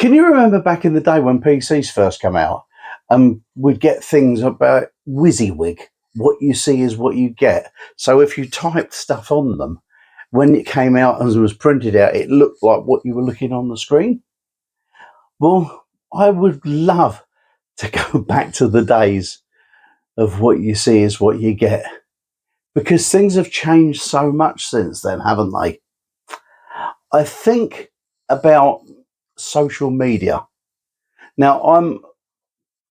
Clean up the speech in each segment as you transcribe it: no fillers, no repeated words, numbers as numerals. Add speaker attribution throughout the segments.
Speaker 1: Can you remember back in the day when PCs first came out and we'd get things about WYSIWYG? What you see is what you get. So if you typed stuff on them, when it came out and was printed out, it looked like what you were looking on the screen. Well, I would love to go back to the days of what you see is what you get, because things have changed so much since then, haven't they? I think about social media. Now, I'm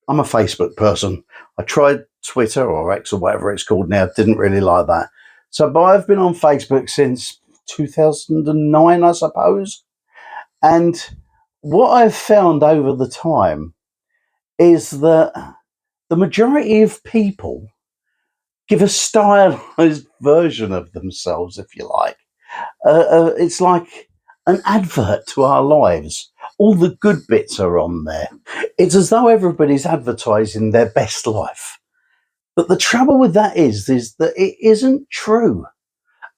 Speaker 1: a Facebook person. I tried Twitter or X or whatever it's called now. Didn't really like that. So, but I've been on Facebook since 2009, I suppose. And what I've found over the time is that the majority of people give a stylized version of themselves, if you like. It's like an advert to our lives. All the good bits are on there. It's as though everybody's advertising their best life. But the trouble with that is that it isn't true.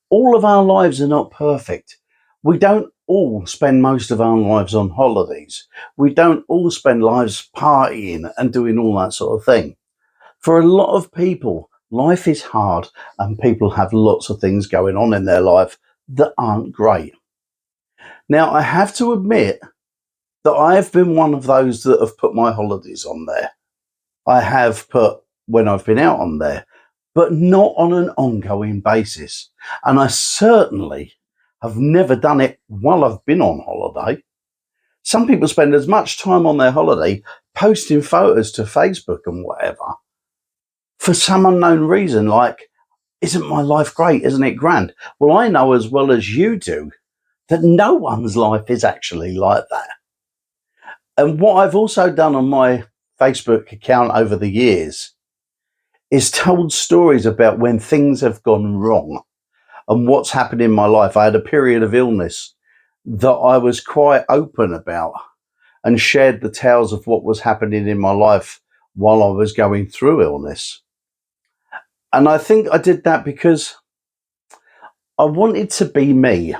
Speaker 1: All of our lives are not perfect. We don't all spend most of our lives on holidays. We don't all spend lives partying and doing all that sort of thing. For a lot of people, life is hard and people have lots of things going on in their life that aren't great. Now, I have to admit that I've been one of those that have put my holidays on there. I have put when I've been out on there, but not on an ongoing basis. And I certainly have never done it while I've been on holiday. Some people spend as much time on their holiday posting photos to Facebook and whatever for some unknown reason, like, isn't my life great? Isn't it grand? Well, I know as well as you do that no one's life is actually like that. And what I've also done on my Facebook account over the years is told stories about when things have gone wrong and what's happened in my life. I had a period of illness that I was quite open about and shared the tales of what was happening in my life while I was going through illness. And I think I did that because I wanted to be me.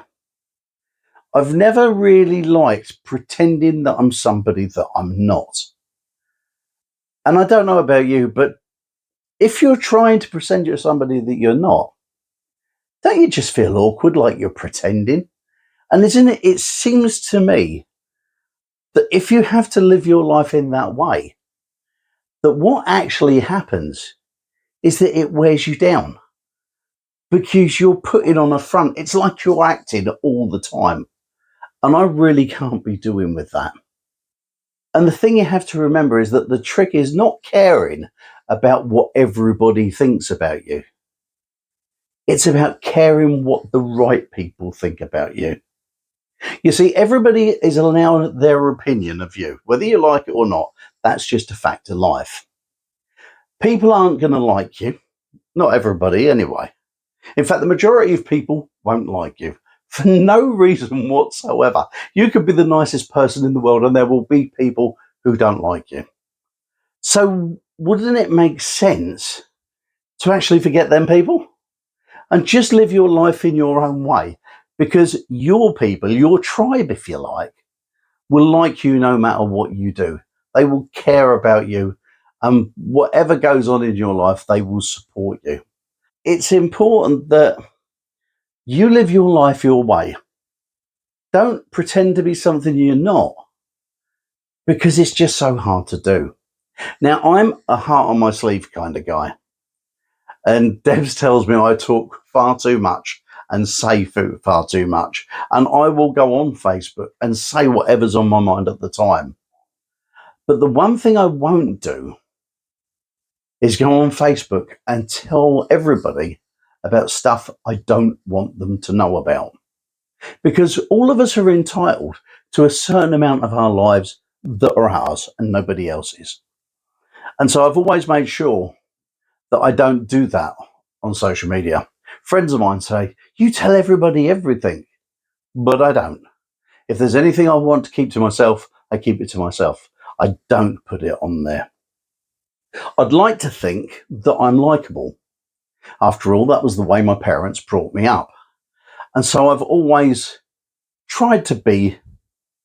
Speaker 1: I've never really liked pretending that I'm somebody that I'm not. And I don't know about you, but if you're trying to pretend you're somebody that you're not, don't you just feel awkward, like you're pretending? And isn't it? It seems to me that if you have to live your life in that way, that what actually happens is that it wears you down because you're putting on a front. It's like you're acting all the time. And I really can't be doing with that. And the thing you have to remember is that the trick is not caring about what everybody thinks about you. It's about caring what the right people think about you. You see, everybody is allowed their opinion of you, whether you like it or not. That's just a fact of life. People aren't going to like you. Not everybody, anyway. In fact, the majority of people won't like you for no reason whatsoever. You could be the nicest person in the world and there will be people who don't like you. So wouldn't it make sense to actually forget them people and just live your life in your own way? Because your people, your tribe, if you like, will like you no matter what you do. They will care about you, and whatever goes on in your life, they will support you. It's important that you live your life your way. Don't pretend to be something you're not, because it's just so hard to do. Now, I'm a heart on my sleeve kind of guy, and Debs tells me I talk far too much and say far too much, and I will go on Facebook and say whatever's on my mind at the time. But the one thing I won't do is go on Facebook and tell everybody about stuff I don't want them to know about. Because all of us are entitled to a certain amount of our lives that are ours and nobody else's. And so I've always made sure that I don't do that on social media. Friends of mine say, you tell everybody everything, but I don't. If there's anything I want to keep to myself, I keep it to myself. I don't put it on there. I'd like to think that I'm likable. After all, that was the way my parents brought me up. And so I've always tried to be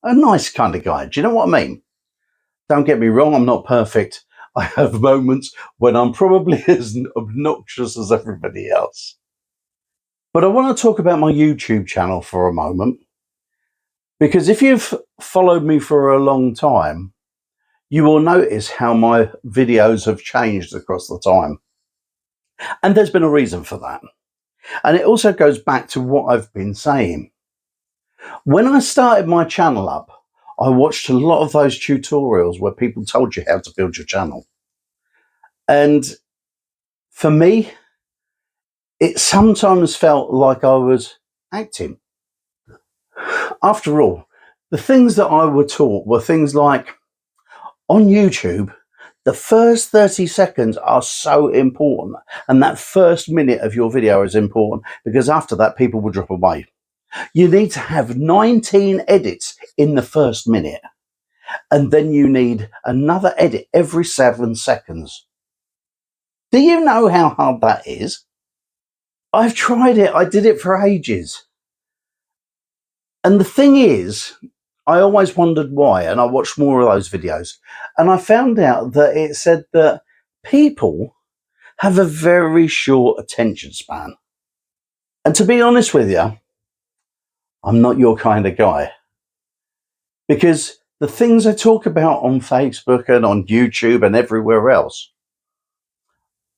Speaker 1: a nice kind of guy. Do you know what I mean? Don't get me wrong, I'm not perfect. I have moments when I'm probably as obnoxious as everybody else. But I want to talk about my YouTube channel for a moment, because if you've followed me for a long time, you will notice how my videos have changed across the time. And there's been a reason for that. And it also goes back to what I've been saying. When I started my channel up, I watched a lot of those tutorials where people told you how to build your channel. And for me, it sometimes felt like I was acting. After all, the things that I were taught were things like, on YouTube, the first 30 seconds are so important, and that first minute of your video is important, because after that, people will drop away. You need to have 19 edits in the first minute, and then you need another edit every 7 seconds. Do you know how hard that is? I've tried it. I did it for ages. And the thing is, I always wondered why, and I watched more of those videos, and I found out that it said that people have a very short attention span. And to be honest with you, I'm not your kind of guy. Because the things I talk about on Facebook and on YouTube and everywhere else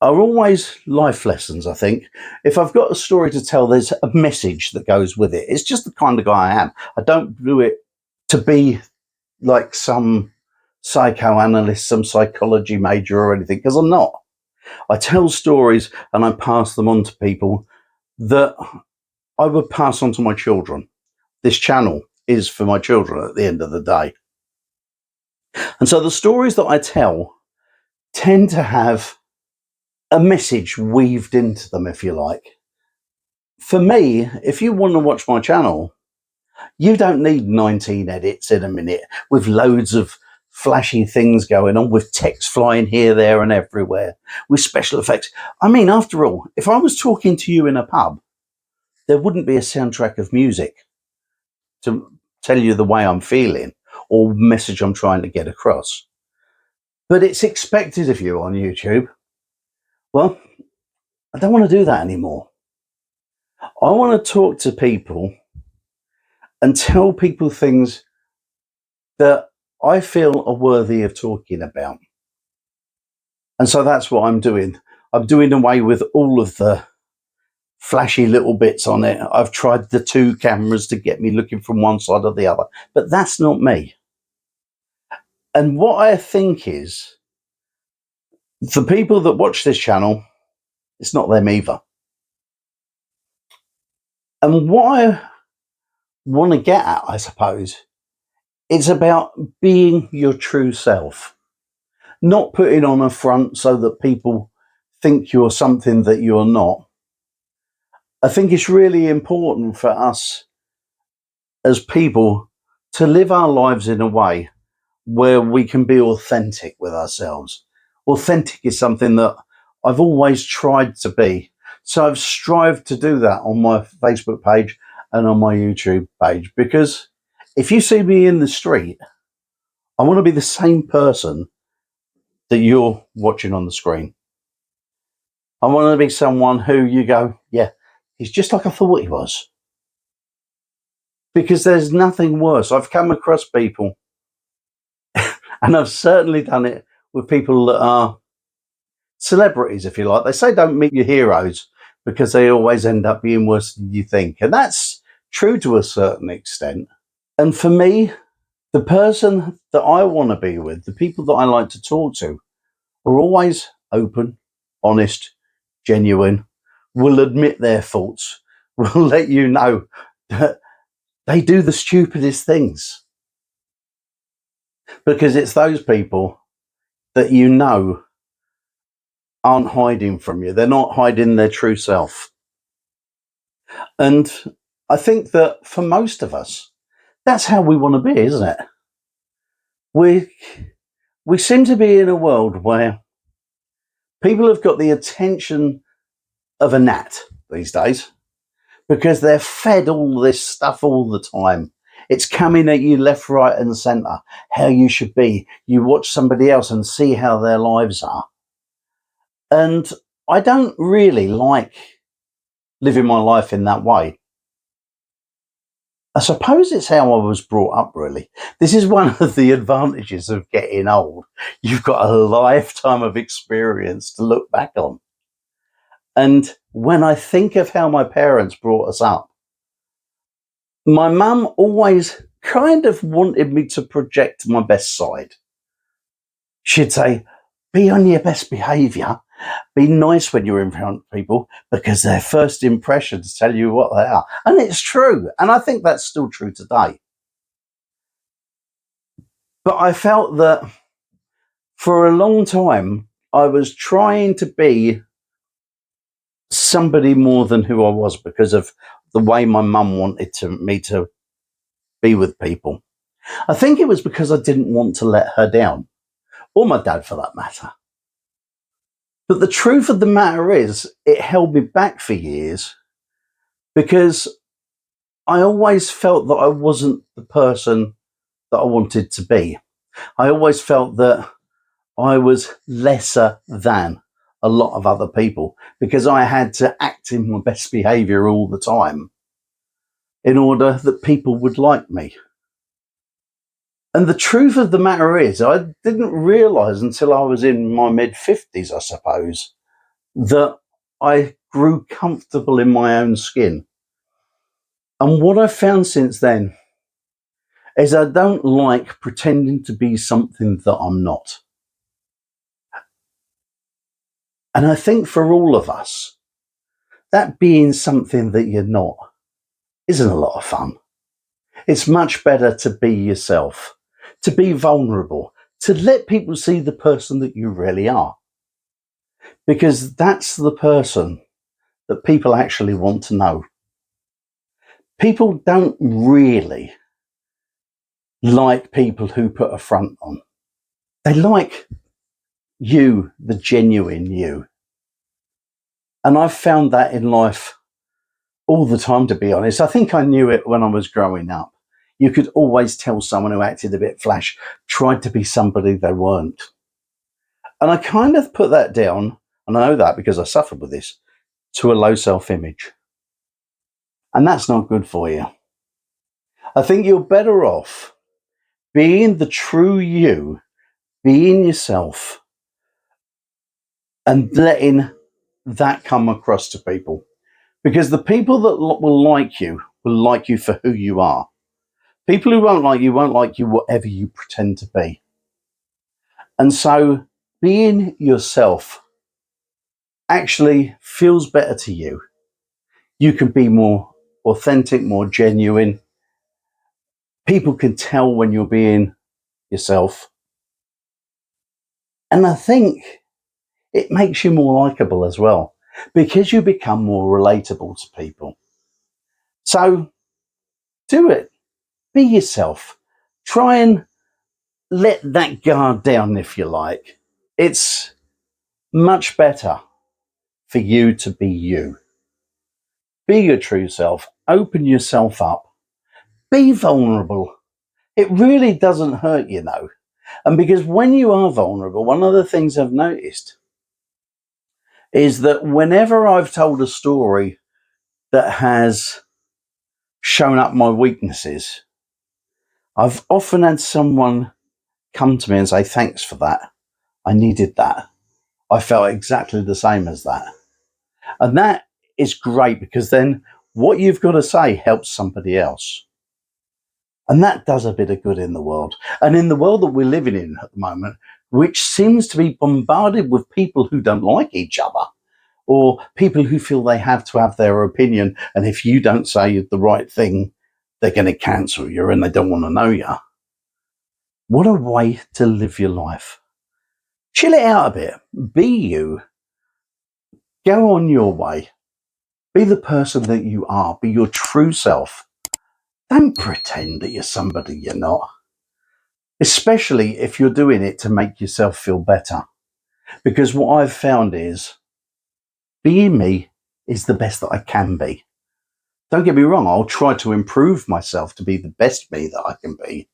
Speaker 1: are always life lessons, I think. If I've got a story to tell, there's a message that goes with it. It's just the kind of guy I am. I don't do it to be like some psychoanalyst, some psychology major or anything, because I'm not. I tell stories and I pass them on to people that I would pass on to my children. This channel is for my children at the end of the day. And so the stories that I tell tend to have a message weaved into them, if you like. For me, if you want to watch my channel, you don't need 19 edits in a minute with loads of flashy things going on, with text flying here, there and everywhere, with special effects. I mean, after all, if I was talking to you in a pub, there wouldn't be a soundtrack of music to tell you the way I'm feeling or message I'm trying to get across. But it's expected of you on YouTube. Well, I don't want to do that anymore. I want to talk to people and tell people things that I feel are worthy of talking about. And so that's what I'm doing. I'm doing away with all of the flashy little bits on it. I've tried the 2 cameras to get me looking from one side or the other, but that's not me. And what I think is, the people that watch this channel, it's not them either. And what I want to get at, I suppose, it's about being your true self, not putting on a front so that people think you're something that you're not. I think it's really important for us as people to live our lives in a way where we can be authentic with ourselves. Authentic is something that I've always tried to be. So I've strived to do that on my Facebook page and on my YouTube page, because if you see me in the street, I want to be the same person that you're watching on the screen. I want to be someone who you go, yeah, he's just like I thought he was. Because there's nothing worse. I've come across people, and I've certainly done it with people that are celebrities, if you like. They say don't meet your heroes because they always end up being worse than you think. And that's true to a certain extent. And for me, the person that I want to be with, the people that I like to talk to, are always open, honest, genuine, will admit their faults, will let you know that they do the stupidest things. Because it's those people that you know aren't hiding from you. They're not hiding their true self. And I think that for most of us, that's how we want to be, isn't it? We seem to be in a world where people have got the attention of a gnat these days, because they're fed all this stuff all the time. It's coming at you left, right, and centre, how you should be. You watch somebody else and see how their lives are. And I don't really like living my life in that way. I suppose it's how I was brought up, really. This is one of the advantages of getting old. You've got a lifetime of experience to look back on. And when I think of how my parents brought us up, my mum always kind of wanted me to project my best side. She'd say, be on your best behaviour, be nice when you're in front of people, because their first impressions tell you what they are. And it's true. And I think that's still true today. But I felt that for a long time, I was trying to be somebody more than who I was because of the way my mum wanted me to be with people. I think it was because I didn't want to let her down, or my dad for that matter. But the truth of the matter is, it held me back for years because I always felt that I wasn't the person that I wanted to be. I always felt that I was lesser than a lot of other people because I had to act in my best behaviour all the time in order that people would like me. And the truth of the matter is, I didn't realise until I was in my mid-50s, I suppose, that I grew comfortable in my own skin. And what I've found since then is I don't like pretending to be something that I'm not. And I think for all of us, that being something that you're not isn't a lot of fun. It's much better to be yourself, to be vulnerable, to let people see the person that you really are. Because that's the person that people actually want to know. People don't really like people who put a front on. They like you, the genuine you. And I've found that in life all the time, to be honest. I think I knew it when I was growing up. You could always tell someone who acted a bit flash, tried to be somebody they weren't. And I kind of put that down, and I know that because I suffered with this, to a low self-image. And that's not good for you. I think you're better off being the true you, being yourself, and letting that come across to people. Because the people that will like you for who you are. People who won't like you whatever you pretend to be. And so being yourself actually feels better to you. You can be more authentic, more genuine. People can tell when you're being yourself. And I think it makes you more likable as well, because you become more relatable to people. So do it. Be yourself. Try and let that guard down, if you like. It's much better for you to be you. Be your true self. Open yourself up. Be vulnerable. It really doesn't hurt, you know. And because when you are vulnerable, one of the things I've noticed is that whenever I've told a story that has shown up my weaknesses, I've often had someone come to me and say, thanks for that. I needed that. I felt exactly the same as that. And that is great, because then what you've got to say helps somebody else. And that does a bit of good in the world. And in the world that we're living in at the moment, which seems to be bombarded with people who don't like each other, or people who feel they have to have their opinion, and if you don't say the right thing, they're going to cancel you and they don't want to know you. What a way to live your life. Chill it out a bit. Be you. Go on your way. Be the person that you are. Be your true self. Don't pretend that you're somebody you're not. Especially if you're doing it to make yourself feel better. Because what I've found is being me is the best that I can be. Don't get me wrong, I'll try to improve myself to be the best me that I can be.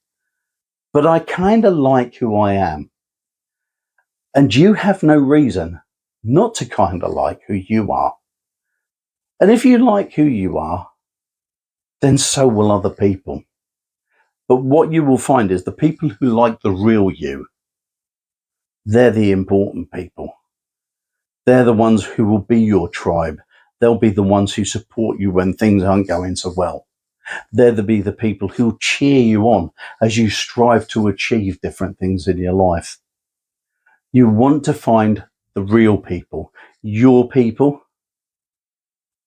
Speaker 1: But I kind of like who I am. And you have no reason not to kind of like who you are. And if you like who you are, then so will other people. But what you will find is the people who like the real you, they're the important people. They're the ones who will be your tribe. They'll be the ones who support you when things aren't going so well. They're the people who cheer you on as you strive to achieve different things in your life. You want to find the real people, your people.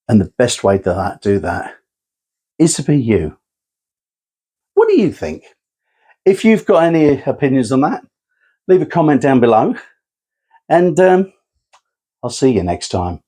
Speaker 1: And the best way to do that is to be you. What do you think? If you've got any opinions on that, leave a comment down below. And I'll see you next time.